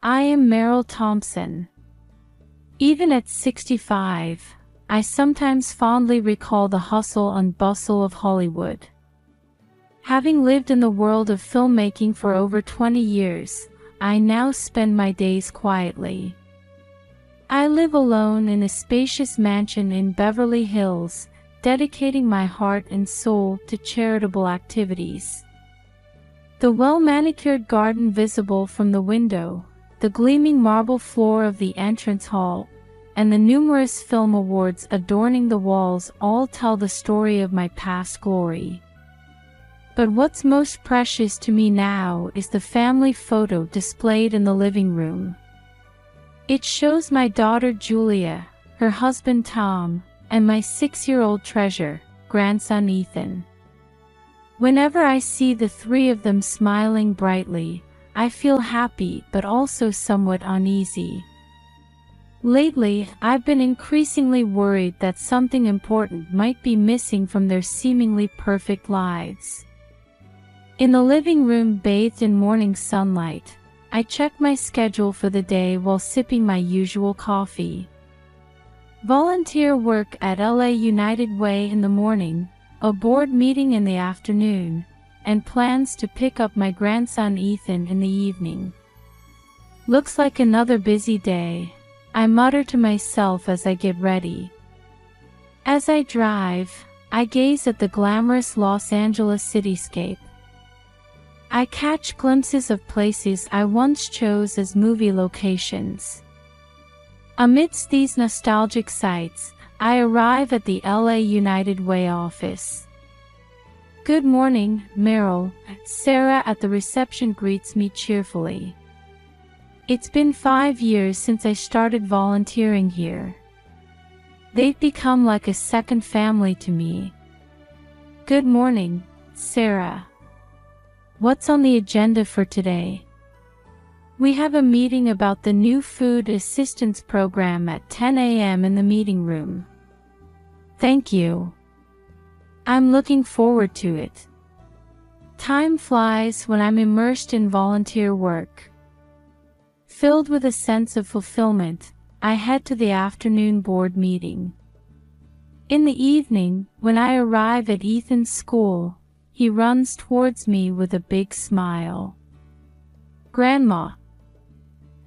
I am Meryl Thompson. Even at 65, I sometimes fondly recall the hustle and bustle of Hollywood. Having lived in the world of filmmaking for over 20 years, I now spend my days quietly. I live alone in a spacious mansion in Beverly Hills, dedicating my heart and soul to charitable activities. The well-manicured garden visible from the window, the gleaming marble floor of the entrance hall, and the numerous film awards adorning the walls all tell the story of my past glory. But what's most precious to me now is the family photo displayed in the living room. It shows my daughter Julia, her husband Tom, and my 6-year-old treasure, grandson Ethan. Whenever I see the three of them smiling brightly, I feel happy but also somewhat uneasy. Lately, I've been increasingly worried that something important might be missing from their seemingly perfect lives. In the living room bathed in morning sunlight, I check my schedule for the day while sipping my usual coffee. Volunteer work at LA United Way in the morning, a board meeting in the afternoon, and plans to pick up my grandson Ethan in the evening. Looks like another busy day, I mutter to myself as I get ready. As I drive, I gaze at the glamorous Los Angeles cityscape. I catch glimpses of places I once chose as movie locations. Amidst these nostalgic sights, I arrive at the LA United Way office. "Good morning, Meryl," Sarah at the reception greets me cheerfully. It's been 5 years since I started volunteering here. They've become like a second family to me. "Good morning, Sarah. What's on the agenda for today?" "We have a meeting about the new food assistance program at 10 a.m. in the meeting room." "Thank you. I'm looking forward to it." Time flies when I'm immersed in volunteer work. Filled with a sense of fulfillment, I head to the afternoon board meeting. In the evening, when I arrive at Ethan's school, he runs towards me with a big smile. "Grandma."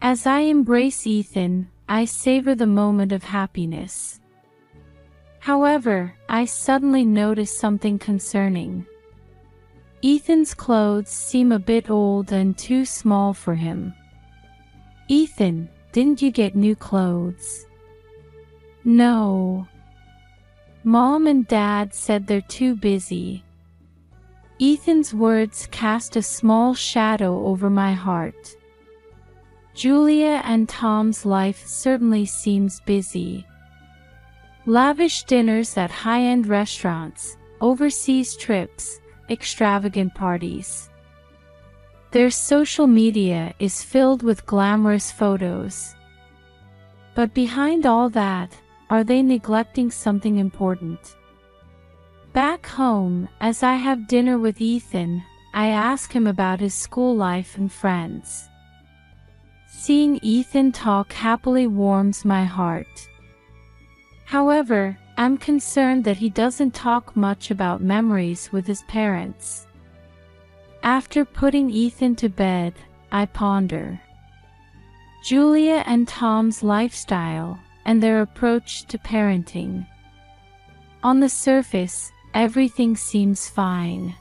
As I embrace Ethan, I savor the moment of happiness. However, I suddenly notice something concerning. Ethan's clothes seem a bit old and too small for him. "Ethan, didn't you get new clothes?" "No. Mom and Dad said they're too busy." Ethan's words cast a small shadow over my heart. Julia and Tom's life certainly seems busy. Lavish dinners at high-end restaurants, overseas trips, extravagant parties. Their social media is filled with glamorous photos. But behind all that, are they neglecting something important? Back home, as I have dinner with Ethan, I ask him about his school life and friends. Seeing Ethan talk happily warms my heart. However, I'm concerned that he doesn't talk much about memories with his parents. After putting Ethan to bed, I ponder Julia and Tom's lifestyle and their approach to parenting. On the surface, everything seems fine.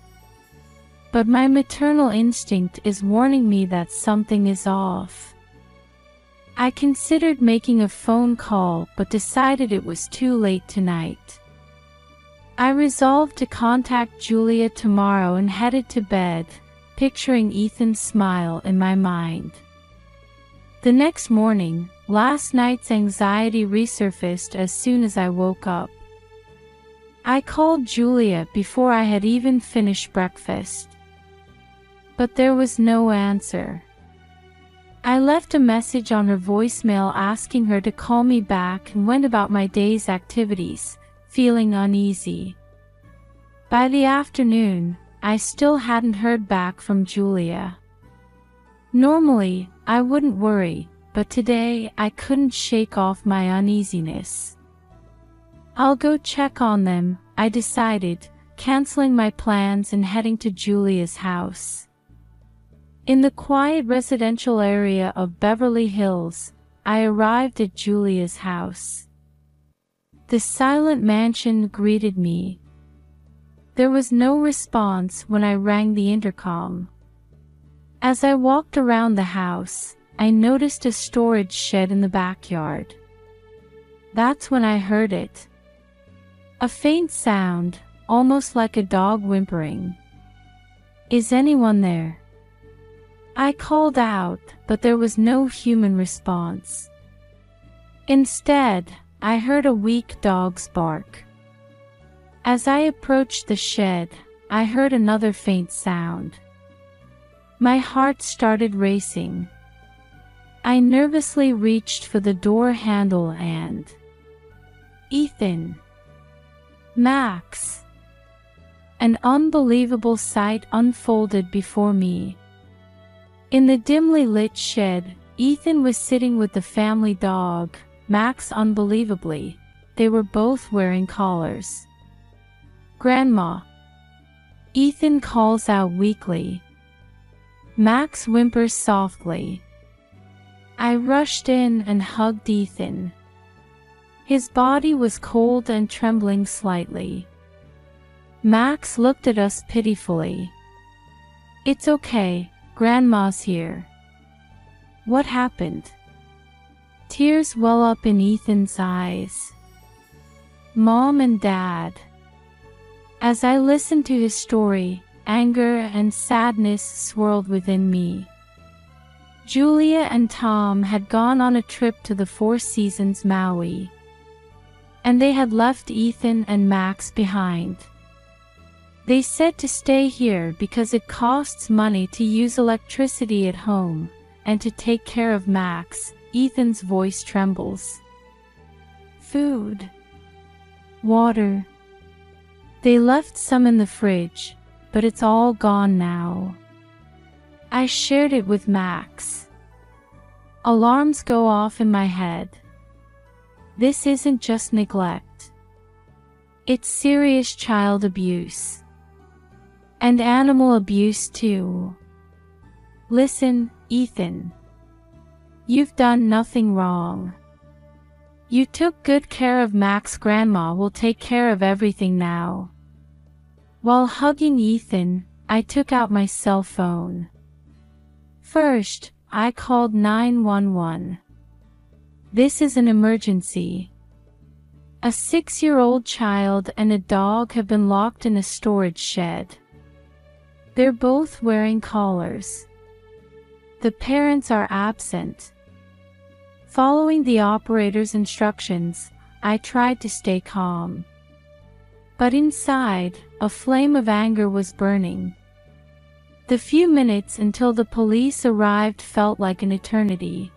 But my maternal instinct is warning me that something is off. I considered making a phone call but decided it was too late tonight. I resolved to contact Julia tomorrow and headed to bed, picturing Ethan's smile in my mind. The next morning, last night's anxiety resurfaced as soon as I woke up. I called Julia before I had even finished breakfast. But there was no answer. I left a message on her voicemail asking her to call me back and went about my day's activities, feeling uneasy. By the afternoon, I still hadn't heard back from Julia. Normally, I wouldn't worry, but today I couldn't shake off my uneasiness. I'll go check on them, I decided, canceling my plans and heading to Julia's house. In the quiet residential area of Beverly Hills, I arrived at Julia's house. The silent mansion greeted me. There was no response when I rang the intercom. As I walked around the house, I noticed a storage shed in the backyard. That's when I heard it. A faint sound, almost like a dog whimpering. "Is anyone there?" I called out, but there was no human response. Instead, I heard a weak dog's bark. As I approached the shed, I heard another faint sound. My heart started racing. I nervously reached for the door handle and... Ethan. Max. An unbelievable sight unfolded before me. In the dimly lit shed, Ethan was sitting with the family dog, Max. Unbelievably, they were both wearing collars. "Grandma." Ethan calls out weakly. Max whimpers softly. I rushed in and hugged Ethan. His body was cold and trembling slightly. Max looked at us pitifully. "It's okay, Grandma's here." "What happened?" Tears well up in Ethan's eyes. "Mom and Dad." As I listened to his story, anger and sadness swirled within me. Julia and Tom had gone on a trip to the Four Seasons Maui, and they had left Ethan and Max behind. They said to stay here because it costs money to use electricity at home, and to take care of Max. Ethan's voice trembles. "Food. Water. They left some in the fridge, but it's all gone now." I shared it with Max. Alarms go off in my head. This isn't just neglect. It's serious child abuse. And animal abuse too. "Listen, Ethan. You've done nothing wrong. You took good care of Max. Grandma will take care of everything now." While hugging Ethan, I took out my cell phone. First, I called 911. "This is an emergency. A 6-year-old child and a dog have been locked in a storage shed. They're both wearing collars. The parents are absent." Following the operator's instructions, I tried to stay calm. But inside, a flame of anger was burning. The few minutes until the police arrived felt like an eternity.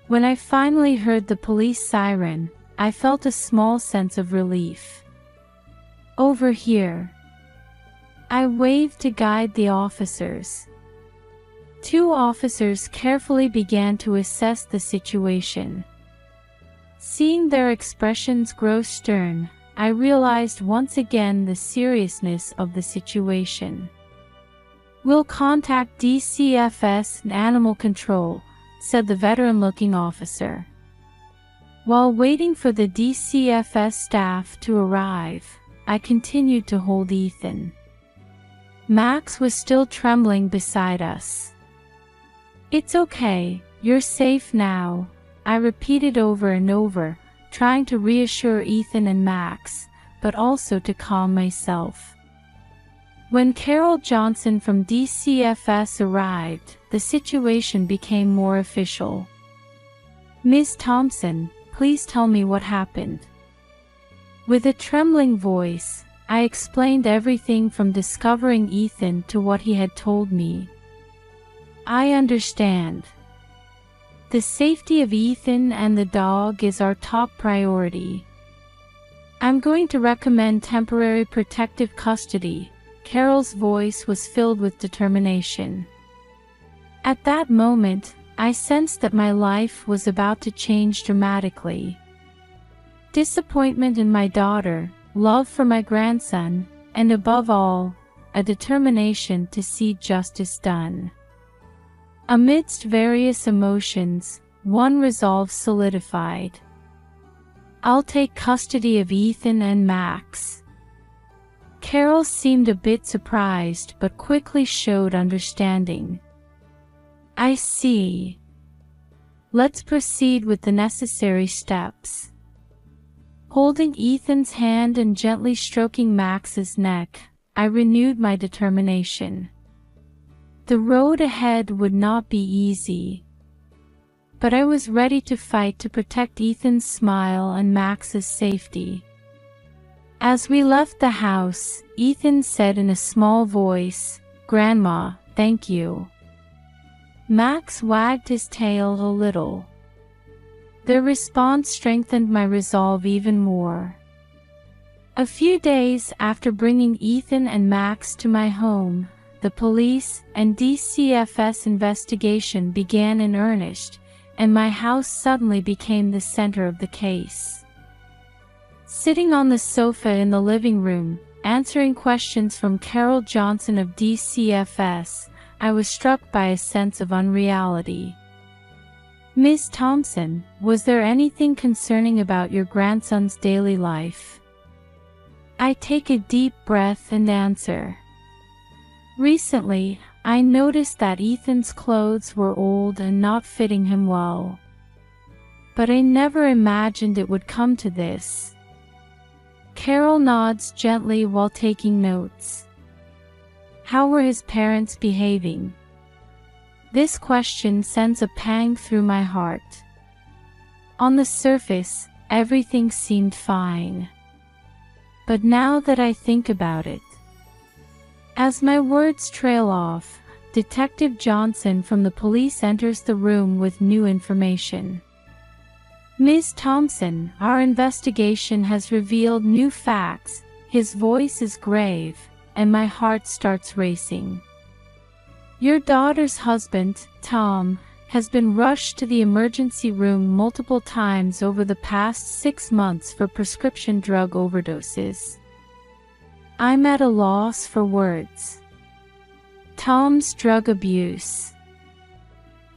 When I finally heard the police siren, I felt a small sense of relief. "Over here." I waved to guide the officers. 2 officers carefully began to assess the situation. Seeing their expressions grow stern, I realized once again the seriousness of the situation. "We'll contact DCFS and Animal Control," said the veteran-looking officer. While waiting for the DCFS staff to arrive, I continued to hold Ethan. Max was still trembling beside us. "It's okay, you're safe now," I repeated over and over, trying to reassure Ethan and Max, but also to calm myself. When Carol Johnson from DCFS arrived, the situation became more official. "Ms. Thompson, please tell me what happened." With a trembling voice, I explained everything from discovering Ethan to what he had told me. "I understand. The safety of Ethan and the dog is our top priority. I'm going to recommend temporary protective custody." Carol's voice was filled with determination. At that moment, I sensed that my life was about to change dramatically. Disappointment in my daughter, love for my grandson, and above all, a determination to see justice done. Amidst various emotions, one resolve solidified. I'll take custody of Ethan and Max. Carol seemed a bit surprised but quickly showed understanding. I see. Let's proceed with the necessary steps. Holding Ethan's hand and gently stroking Max's neck, I renewed my determination. The road ahead would not be easy, but I was ready to fight to protect Ethan's smile and Max's safety. As we left the house, Ethan said in a small voice, "Grandma, thank you." Max wagged his tail a little. Their response strengthened my resolve even more. A few days after bringing Ethan and Max to my home, the police and DCFS investigation began in earnest, and my house suddenly became the center of the case. Sitting on the sofa in the living room, answering questions from Carol Johnson of DCFS, I was struck by a sense of unreality. "Ms. Thompson, was there anything concerning about your grandson's daily life?" I take a deep breath and answer. "Recently, I noticed that Ethan's clothes were old and not fitting him well. But I never imagined it would come to this." Carol nods gently while taking notes. "How were his parents behaving?" This question sends a pang through my heart. On the surface, everything seemed fine. But now that I think about it, as my words trail off, Detective Johnson from the police enters the room with new information. "Ms. Thompson, our investigation has revealed new facts." His voice is grave, and my heart starts racing. "Your daughter's husband, Tom, has been rushed to the emergency room multiple times over the past 6 months for prescription drug overdoses." I'm at a loss for words. Tom's drug abuse.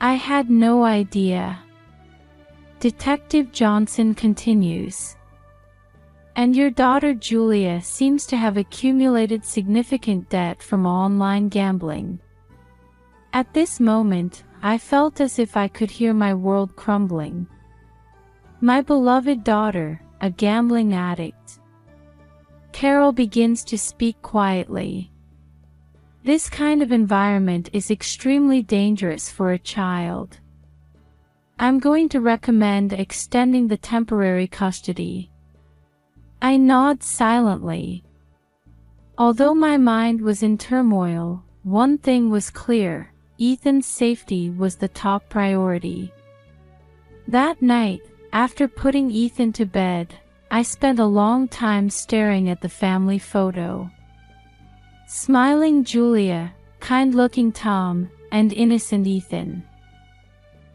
I had no idea. Detective Johnson continues. "And your daughter Julia seems to have accumulated significant debt from online gambling." At this moment, I felt as if I could hear my world crumbling. My beloved daughter, a gambling addict. Carol begins to speak quietly. This kind of environment is extremely dangerous for a child. I'm going to recommend extending the temporary custody. I nod silently. Although my mind was in turmoil, one thing was clear: Ethan's safety was the top priority. That night, after putting Ethan to bed, I spent a long time staring at the family photo. Smiling Julia, kind-looking Tom, and innocent Ethan.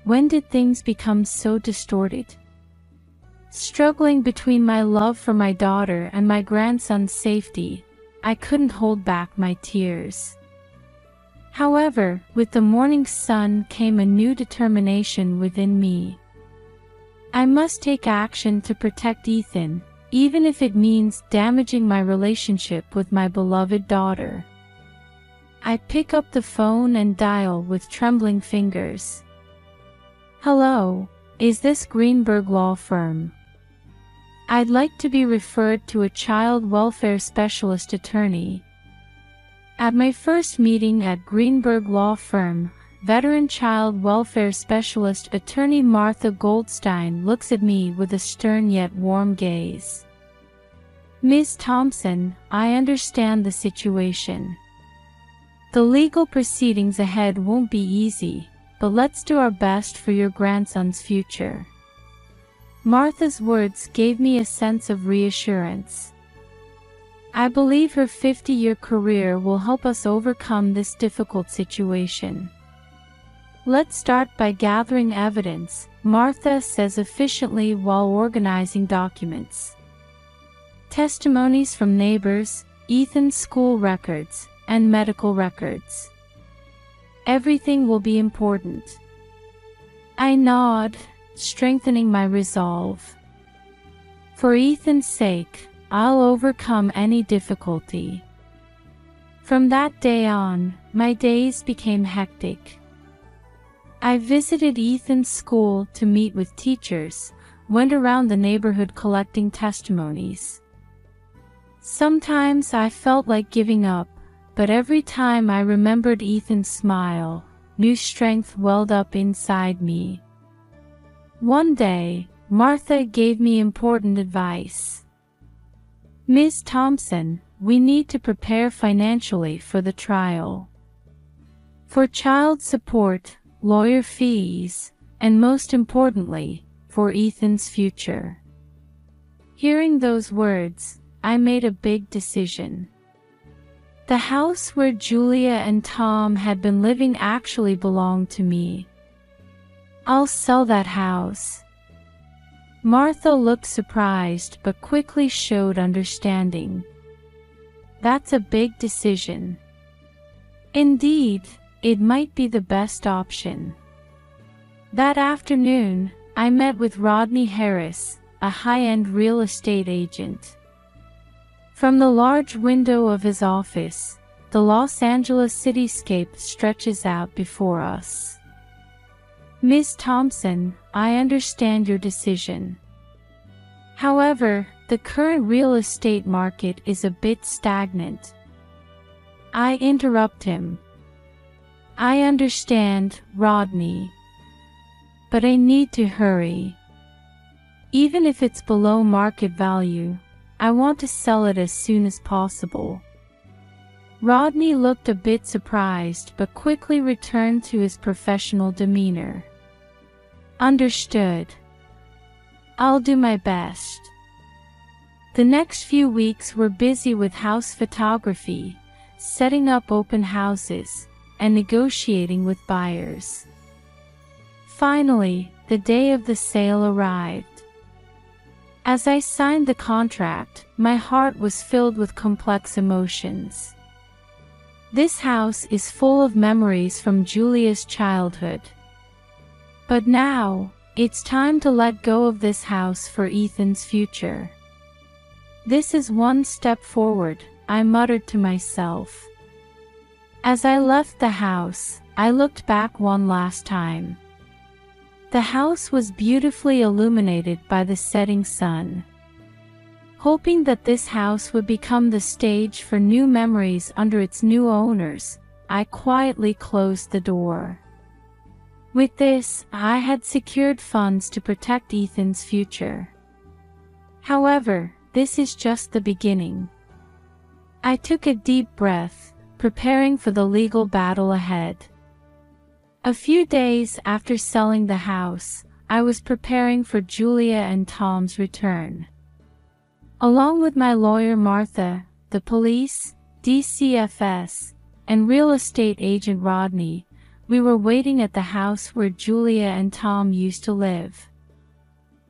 When did things become so distorted? Struggling between my love for my daughter and my grandson's safety, I couldn't hold back my tears. However, with the morning sun came a new determination within me. I must take action to protect Ethan, even if it means damaging my relationship with my beloved daughter. I pick up the phone and dial with trembling fingers. "Hello, is this Greenberg Law Firm? I'd like to be referred to a child welfare specialist attorney." At my first meeting at Greenberg Law Firm, veteran child welfare specialist attorney Martha Goldstein looks at me with a stern yet warm gaze. "Ms. Thompson, I understand the situation. The legal proceedings ahead won't be easy, but let's do our best for your grandson's future." Martha's words gave me a sense of reassurance. I believe her 50-year career will help us overcome this difficult situation. Let's start by gathering evidence, Martha says efficiently while organizing documents. Testimonies from neighbors, Ethan's school records, and medical records. Everything will be important. I nod, strengthening my resolve. For Ethan's sake, I'll overcome any difficulty. From that day on, my days became hectic. I visited Ethan's school to meet with teachers, went around the neighborhood collecting testimonies. Sometimes I felt like giving up, but every time I remembered Ethan's smile, new strength welled up inside me. One day, Martha gave me important advice. Ms. Thompson, we need to prepare financially for the trial. For child support, lawyer fees, and most importantly, for Ethan's future. Hearing those words, I made a big decision. The house where Julia and Tom had been living actually belonged to me. I'll sell that house. Martha looked surprised but quickly showed understanding. That's a big decision. Indeed, it might be the best option. That afternoon, I met with Rodney Harris, a high-end real estate agent. From the large window of his office, the Los Angeles cityscape stretches out before us. Ms. Thompson, I understand your decision. However, the current real estate market is a bit stagnant. I interrupt him. I understand, Rodney. But I need to hurry. Even if it's below market value, I want to sell it as soon as possible. Rodney looked a bit surprised but quickly returned to his professional demeanor. Understood. I'll do my best. The next few weeks were busy with house photography, setting up open houses, and negotiating with buyers. Finally, the day of the sale arrived. As I signed the contract, my heart was filled with complex emotions. This house is full of memories from Julia's childhood. But now, it's time to let go of this house for Ethan's future. This is one step forward, I muttered to myself. As I left the house, I looked back one last time. The house was beautifully illuminated by the setting sun. Hoping that this house would become the stage for new memories under its new owners, I quietly closed the door. With this, I had secured funds to protect Ethan's future. However, this is just the beginning. I took a deep breath, preparing for the legal battle ahead. A few days after selling the house, I was preparing for Julia and Tom's return. Along with my lawyer Martha, the police, DCFS, and real estate agent Rodney, we were waiting at the house where Julia and Tom used to live.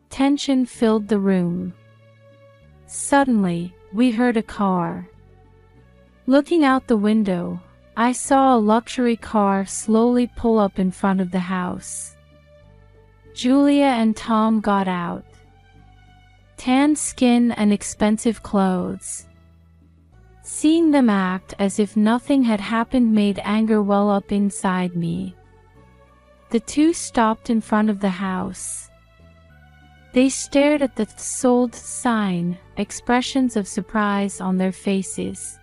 Tension filled the room. Suddenly, we heard a car. Looking out the window, I saw a luxury car slowly pull up in front of the house. Julia and Tom got out. Tan skin and expensive clothes. Seeing them act as if nothing had happened made anger well up inside me. The two stopped in front of the house. They stared at the sold sign, expressions of surprise on their faces.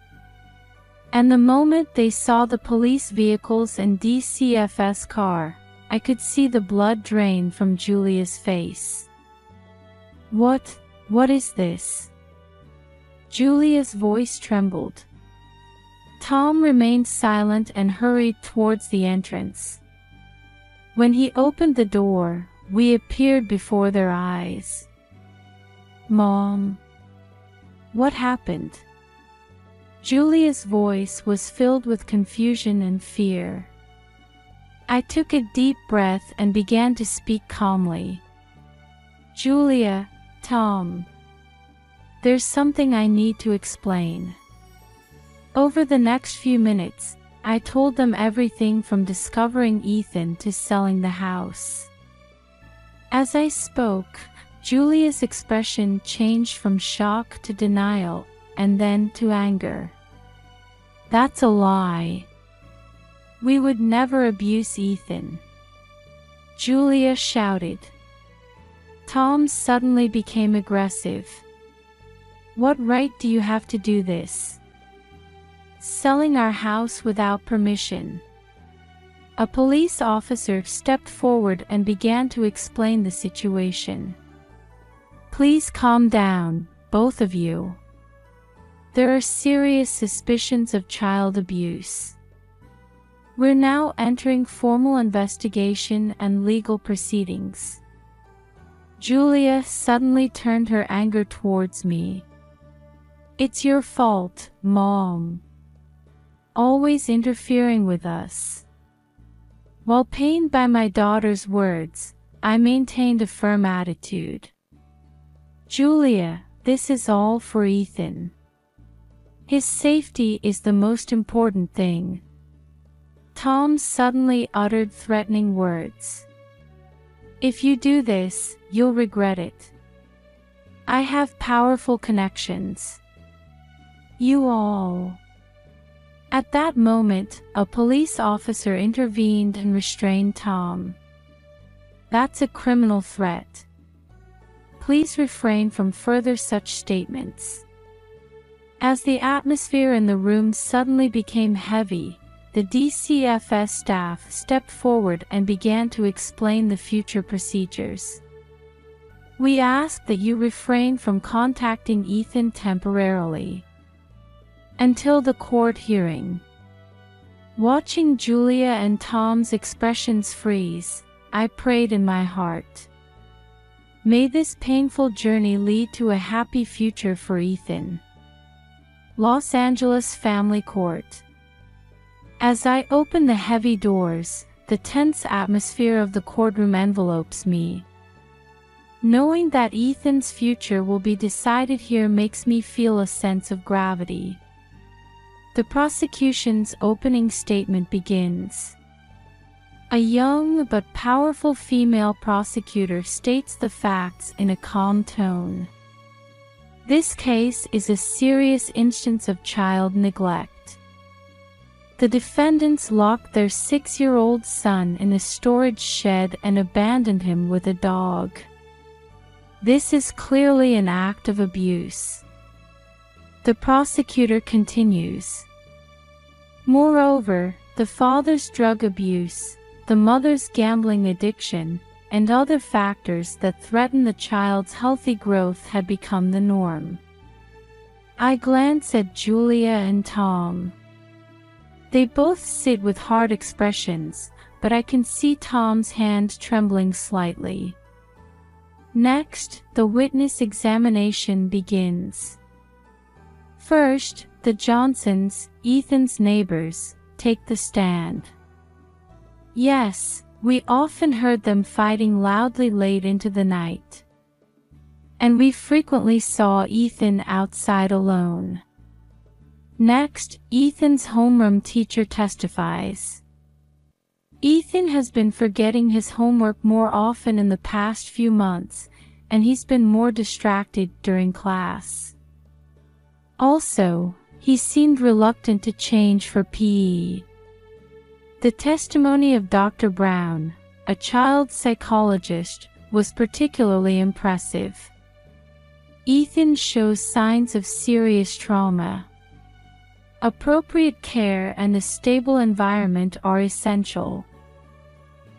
And the moment they saw the police vehicles and DCFS car, I could see the blood drain from Julia's face. What is this? Julia's voice trembled. Tom remained silent and hurried towards the entrance. When he opened the door, we appeared before their eyes. Mom. What happened? Julia's voice was filled with confusion and fear. I took a deep breath and began to speak calmly. Julia, Tom. There's something I need to explain. Over the next few minutes, I told them everything from discovering Ethan to selling the house. As I spoke, Julia's expression changed from shock to denial, and then to anger. That's a lie. We would never abuse Ethan, Julia shouted. Tom suddenly became aggressive. What right do you have to do this? Selling our house without permission. A police officer stepped forward and began to explain the situation. Please calm down, both of you. There are serious suspicions of child abuse. We're now entering formal investigation and legal proceedings. Julia suddenly turned her anger towards me. It's your fault, Mom. Always interfering with us. While pained by my daughter's words, I maintained a firm attitude. Julia, this is all for Ethan. His safety is the most important thing. Tom suddenly uttered threatening words. If you do this, you'll regret it. I have powerful connections. You all. At that moment, a police officer intervened and restrained Tom. That's a criminal threat. Please refrain from further such statements. As the atmosphere in the room suddenly became heavy, the DCFS staff stepped forward and began to explain the future procedures. We ask that you refrain from contacting Ethan temporarily until the court hearing. Watching Julia and Tom's expressions freeze, I prayed in my heart. May this painful journey lead to a happy future for Ethan. Los Angeles Family Court. As I open the heavy doors, the tense atmosphere of the courtroom envelopes me. Knowing that Ethan's future will be decided here makes me feel a sense of gravity. The prosecution's opening statement begins. A young but powerful female prosecutor states the facts in a calm tone. This case is a serious instance of child neglect. The defendants locked their 6-year-old son in a storage shed and abandoned him with a dog. This is clearly an act of abuse. The prosecutor continues. Moreover, the father's drug abuse, the mother's gambling addiction, and other factors that threaten the child's healthy growth had become the norm. I glance at Julia and Tom. They both sit with hard expressions, but I can see Tom's hand trembling slightly. Next, the witness examination begins. First, the Johnsons, Ethan's neighbors, take the stand. Yes, we often heard them fighting loudly late into the night. And we frequently saw Ethan outside alone. Next, Ethan's homeroom teacher testifies. Ethan has been forgetting his homework more often in the past few months, and he's been more distracted during class. Also, he seemed reluctant to change for PE. The testimony of Dr. Brown, a child psychologist, was particularly impressive. Ethan shows signs of serious trauma. Appropriate care and a stable environment are essential.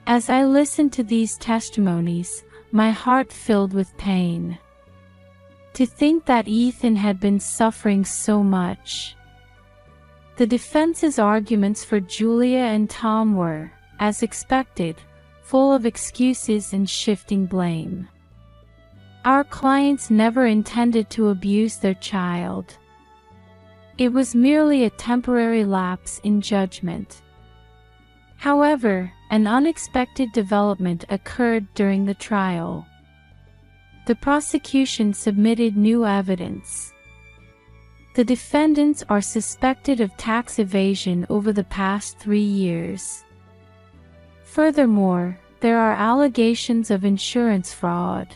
As I listened to these testimonies, my heart filled with pain. To think that Ethan had been suffering so much. The defense's arguments for Julia and Tom were, as expected, full of excuses and shifting blame. Our clients never intended to abuse their child. It was merely a temporary lapse in judgment. However, an unexpected development occurred during the trial. The prosecution submitted new evidence. The defendants are suspected of tax evasion over the past 3 years. Furthermore, there are allegations of insurance fraud.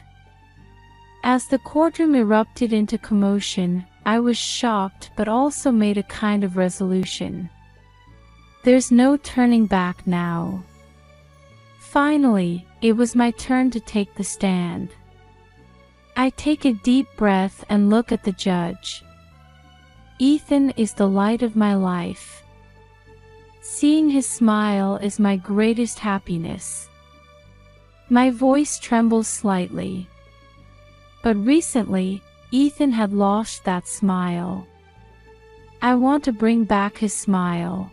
As the courtroom erupted into commotion, I was shocked but also made a kind of resolution. There's no turning back now. Finally, it was my turn to take the stand. I take a deep breath and look at the judge. Ethan is the light of my life. Seeing his smile is my greatest happiness. My voice trembles slightly. But recently, Ethan had lost that smile. I want to bring back his smile.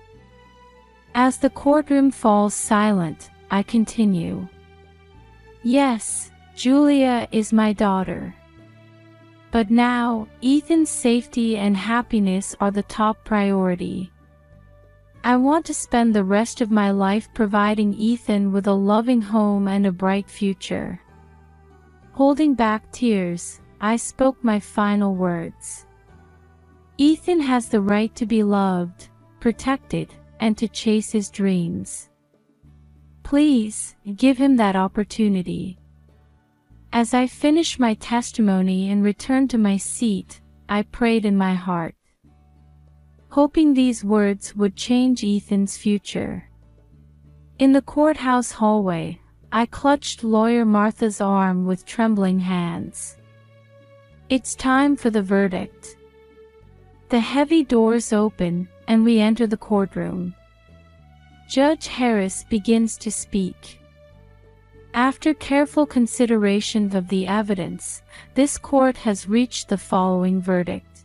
As the courtroom falls silent, I continue. Yes, Julia is my daughter. But now, Ethan's safety and happiness are the top priority. I want to spend the rest of my life providing Ethan with a loving home and a bright future. Holding back tears, I spoke my final words. Ethan has the right to be loved, protected, and to chase his dreams. Please, give him that opportunity. As I finished my testimony and returned to my seat, I prayed in my heart, hoping these words would change Ethan's future. In the courthouse hallway, I clutched lawyer Martha's arm with trembling hands. It's time for the verdict. The heavy doors open, and we enter the courtroom. Judge Harris begins to speak. After careful consideration of the evidence, this court has reached the following verdict.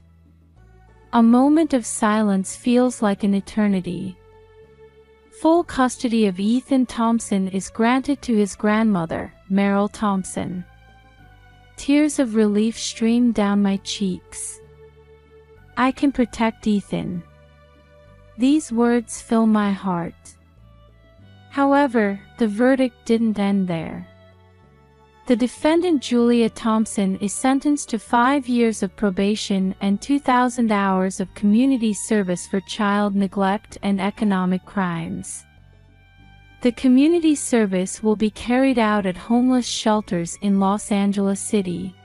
A moment of silence feels like an eternity. Full custody of Ethan Thompson is granted to his grandmother, Merrill Thompson. Tears of relief stream down my cheeks. I can protect Ethan. These words fill my heart. However, the verdict didn't end there. The defendant Julia Thompson is sentenced to 5 years of probation and 2,000 hours of community service for child neglect and economic crimes. The community service will be carried out at homeless shelters in Los Angeles City.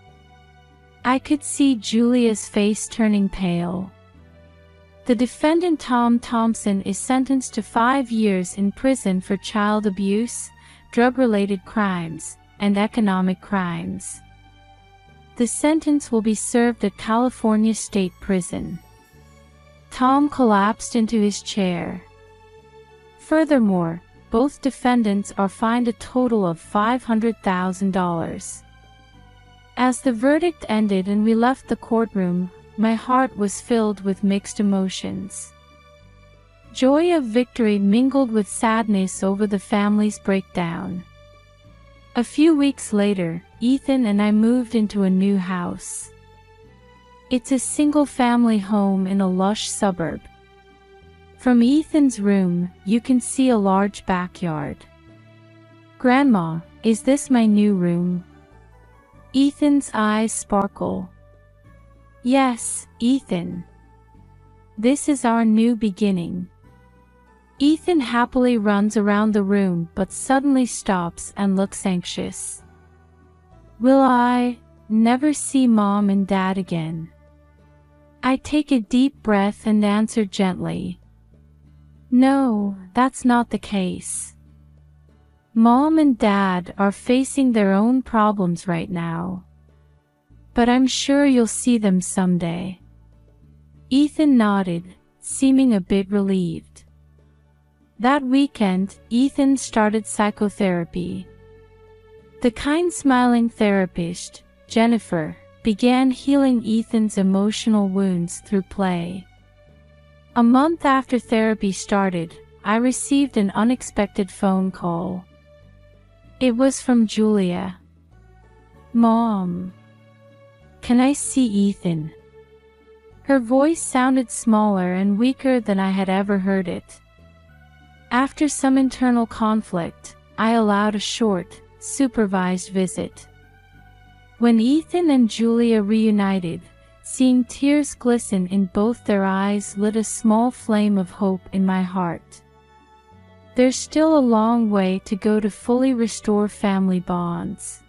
I could see Julia's face turning pale. The defendant Tom Thompson is sentenced to 5 years in prison for child abuse, drug-related crimes, and economic crimes. The sentence will be served at California State Prison. Tom collapsed into his chair. Furthermore, both defendants are fined a total of $500,000. As the verdict ended and we left the courtroom, my heart was filled with mixed emotions. Joy of victory mingled with sadness over the family's breakdown. A few weeks later, Ethan and I moved into a new house. It's a single-family home in a lush suburb. From Ethan's room, you can see a large backyard. Grandma, is this my new room? Ethan's eyes sparkle. Yes, Ethan. This is our new beginning. Ethan happily runs around the room but suddenly stops and looks anxious. Will I never see Mom and Dad again? I take a deep breath and answer gently. No, that's not the case. Mom and Dad are facing their own problems right now. But I'm sure you'll see them someday. Ethan nodded, seeming a bit relieved. That weekend, Ethan started psychotherapy. The kind smiling therapist, Jennifer, began healing Ethan's emotional wounds through play. A month after therapy started, I received an unexpected phone call. It was from Julia. Mom. Can I see Ethan? Her voice sounded smaller and weaker than I had ever heard it. After some internal conflict, I allowed a short, supervised visit. When Ethan and Julia reunited, seeing tears glisten in both their eyes lit a small flame of hope in my heart. There's still a long way to go to fully restore family bonds.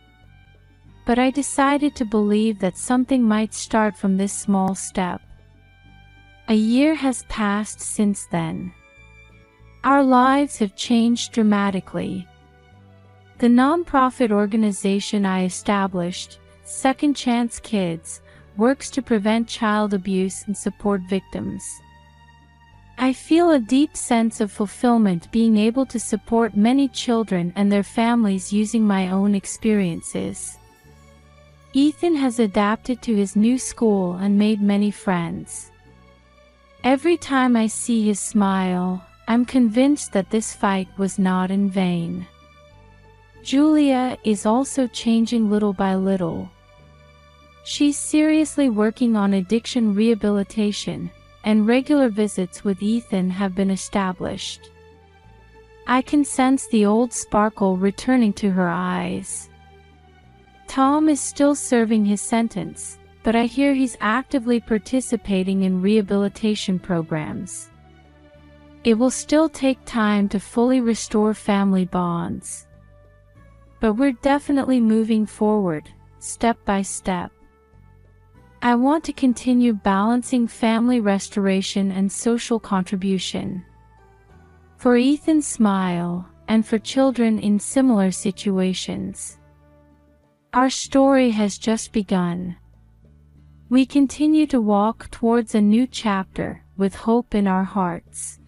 But I decided to believe that something might start from this small step. A year has passed since then. Our lives have changed dramatically. The nonprofit organization I established, Second Chance Kids, works to prevent child abuse and support victims. I feel a deep sense of fulfillment being able to support many children and their families using my own experiences. Ethan has adapted to his new school and made many friends. Every time I see his smile, I'm convinced that this fight was not in vain. Julia is also changing little by little. She's seriously working on addiction rehabilitation, and regular visits with Ethan have been established. I can sense the old sparkle returning to her eyes. Tom is still serving his sentence, but I hear he's actively participating in rehabilitation programs. It will still take time to fully restore family bonds. But we're definitely moving forward, step by step. I want to continue balancing family restoration and social contribution. For Ethan's smile, and for children in similar situations. Our story has just begun. We continue to walk towards a new chapter, with hope in our hearts.